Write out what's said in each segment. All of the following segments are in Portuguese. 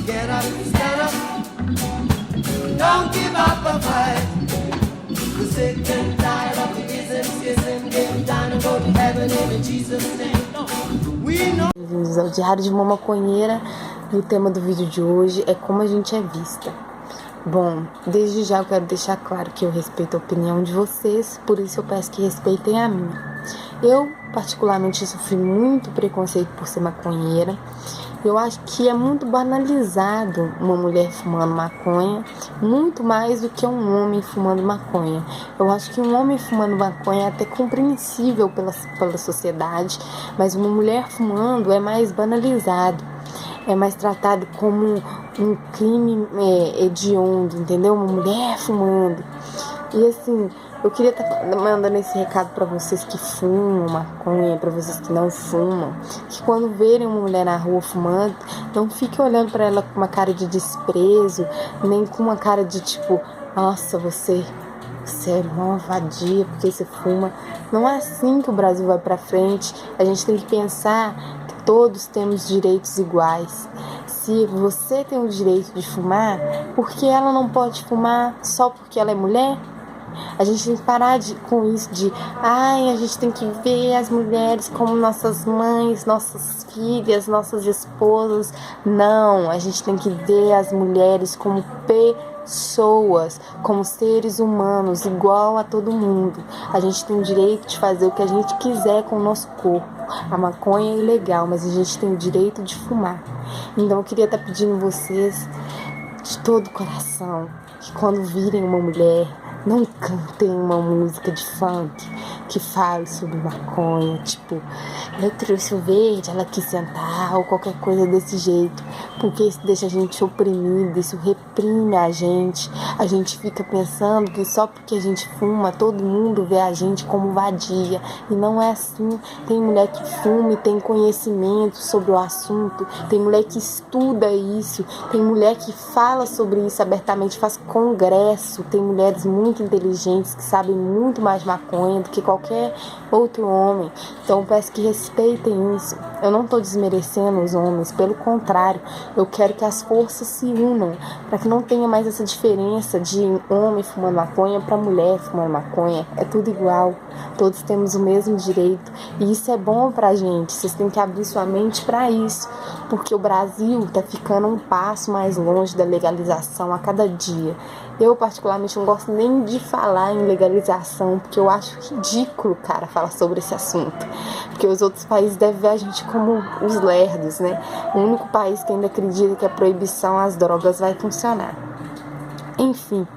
Get up, stand up, don't give up the fight. The sick and tired of the ism, getting down and go to heaven in Jesus' name. We know. Bem-vindos ao Diário de uma Maconheira, e o tema do vídeo de hoje é como a gente é vista. Bom, desde já eu quero deixar claro que eu respeito a opinião de vocês, por isso eu peço que respeitem a minha. Eu, particularmente, sofri muito preconceito por ser maconheira. Eu acho que é muito banalizado uma mulher fumando maconha, muito mais do que um homem fumando maconha. Eu acho que um homem fumando maconha é até compreensível pela sociedade, mas uma mulher fumando é mais banalizado, é mais tratado como um crime hediondo, entendeu? Uma mulher fumando. E assim, eu queria estar mandando esse recado para vocês que fumam maconha, para vocês que não fumam, que quando verem uma mulher na rua fumando, não fiquem olhando para ela com uma cara de desprezo, nem com uma cara de tipo, nossa, você é uma vadia porque você fuma. Não é assim que o Brasil vai para frente. A gente tem que pensar que todos temos direitos iguais. Se você tem o direito de fumar, por que ela não pode fumar só porque ela é mulher? A gente tem que parar com isso de a gente tem que ver as mulheres como nossas mães, nossas filhas, nossas esposas. Não, a gente tem que ver as mulheres como pessoas, como seres humanos, igual a todo mundo. A gente tem o direito de fazer o que a gente quiser com o nosso corpo. A maconha é ilegal, mas a gente tem o direito de fumar. Então eu queria estar pedindo vocês, de todo o coração, que quando virem uma mulher, não cantem uma música de funk que fale sobre maconha, tipo, eu trouxe o verde, ela quis sentar, ou qualquer coisa desse jeito, porque isso deixa a gente oprimida, isso reprime a gente fica pensando que só porque a gente fuma, todo mundo vê a gente como vadia, e não é assim. Tem mulher que fuma e tem conhecimento sobre o assunto, tem mulher que estuda isso, tem mulher que fala sobre isso abertamente, faz congresso, tem mulheres muito inteligentes que sabem muito mais de maconha do que qualquer outro homem. Então eu peço que respeitem isso. Eu não estou desmerecendo os homens, pelo contrário, eu quero que as forças se unam para que não tenha mais essa diferença de homem fumando maconha para mulher fumando maconha. É tudo igual, todos temos o mesmo direito, e isso é bom pra gente. Vocês têm que abrir sua mente para isso, porque o Brasil tá ficando um passo mais longe da legalização a cada dia. Eu, particularmente, não gosto nem de falar em legalização, porque eu acho ridículo, cara, falar sobre esse assunto. Porque os outros países devem ver a gente como os lerdos, né? O único país que ainda acredita que a proibição às drogas vai funcionar. Enfim,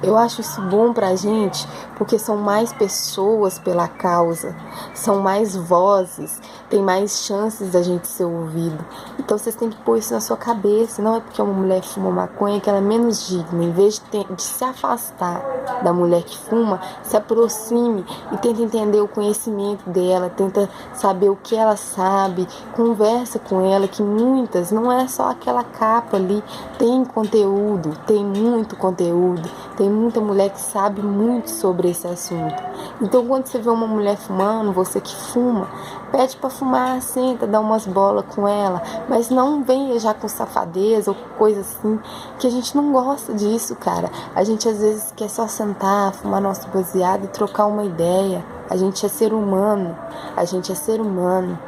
eu acho isso bom pra gente, porque são mais pessoas pela causa, são mais vozes, tem mais chances da gente ser ouvido. Então vocês têm que pôr isso na sua cabeça. Não é porque uma mulher fuma maconha que ela é menos digna. Em vez de se afastar da mulher que fuma, se aproxime e tenta entender o conhecimento dela, tenta saber o que ela sabe, conversa com ela, que muitas, não é só aquela capa ali, tem conteúdo, tem muito conteúdo, tem muita mulher que sabe muito sobre esse assunto. Então quando você vê uma mulher fumando, você que fuma, pede pra fumar, senta, dá umas bolas com ela, mas não venha já com safadeza ou coisa assim, que a gente não gosta disso, cara. A gente às vezes quer só sentar, fumar nosso baseado e trocar uma ideia. A gente é ser humano, a gente é ser humano.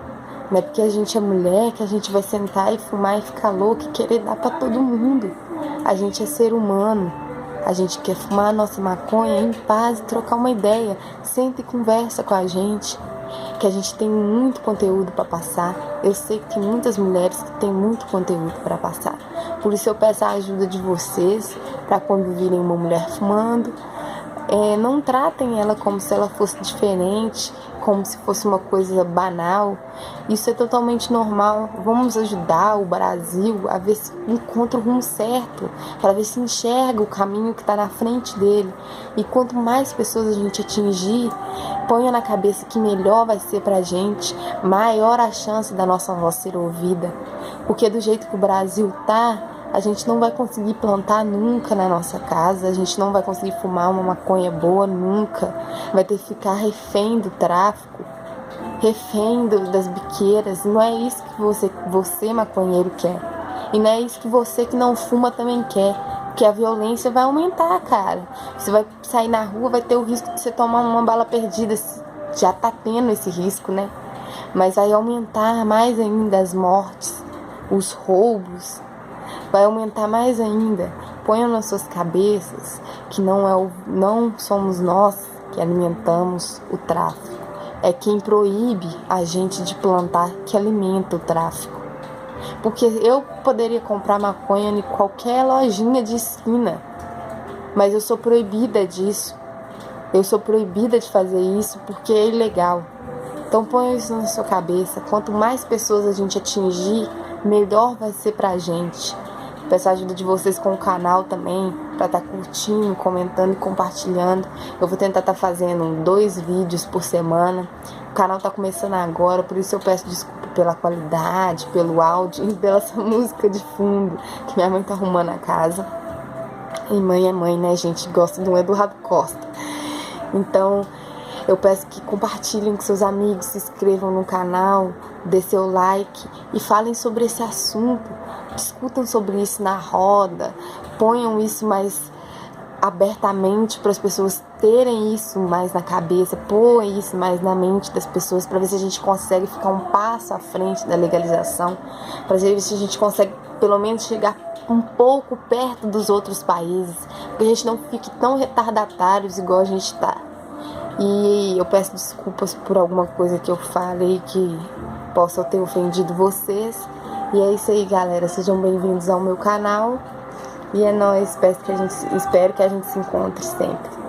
Não é porque a gente é mulher que a gente vai sentar e fumar e ficar louco e querer dar pra todo mundo. A gente é ser humano. A gente quer fumar a nossa maconha em paz e trocar uma ideia. Senta e conversa com a gente, que a gente tem muito conteúdo para passar. Eu sei que tem muitas mulheres que têm muito conteúdo para passar. Por isso eu peço a ajuda de vocês, para quando virem uma mulher fumando, não tratem ela como se ela fosse diferente, como se fosse uma coisa banal. Isso é totalmente normal. Vamos ajudar o Brasil a ver se encontra o rumo certo, para ver se enxerga o caminho que está na frente dele. E quanto mais pessoas a gente atingir, ponha na cabeça que melhor vai ser pra gente, maior a chance da nossa voz ser ouvida. Porque do jeito que o Brasil tá, a gente não vai conseguir plantar nunca na nossa casa, a gente não vai conseguir fumar uma maconha boa nunca, vai ter que ficar refém do tráfico, refém das biqueiras. Não é isso que você maconheiro quer. E não é isso que você que não fuma também quer. Porque a violência vai aumentar, cara. Você vai sair na rua, vai ter o risco de você tomar uma bala perdida. Já tá tendo esse risco, né? Mas vai aumentar mais ainda as mortes, os roubos. Vai aumentar mais ainda. Ponham nas suas cabeças que não somos nós que alimentamos o tráfico. É quem proíbe a gente de plantar que alimenta o tráfico. Porque eu poderia comprar maconha em qualquer lojinha de esquina, mas eu sou proibida disso. Eu sou proibida de fazer isso porque é ilegal. Então ponha isso na sua cabeça. Quanto mais pessoas a gente atingir, melhor vai ser pra gente. Peço a ajuda de vocês com o canal também, pra estar curtindo, comentando e compartilhando. Eu vou tentar estar fazendo 2 vídeos por semana. O canal tá começando agora, por isso eu peço desculpa pela qualidade, pelo áudio e pela essa música de fundo que minha mãe tá arrumando a casa. E mãe é mãe, né, gente? Gosta de um Eduardo Costa. Então, eu peço que compartilhem com seus amigos, se inscrevam no canal, dê seu like e falem sobre esse assunto. Discutam sobre isso na roda, ponham isso mais abertamente para as pessoas terem isso mais na cabeça, pôr isso mais na mente das pessoas, para ver se a gente consegue ficar um passo à frente da legalização, para ver se a gente consegue pelo menos chegar um pouco perto dos outros países, que a gente não fique tão retardatários igual a gente tá. E eu peço desculpas por alguma coisa que eu falei que possa ter ofendido vocês. E é isso aí, galera. Sejam bem-vindos ao meu canal. E é nóis. Espero que a gente se encontre sempre.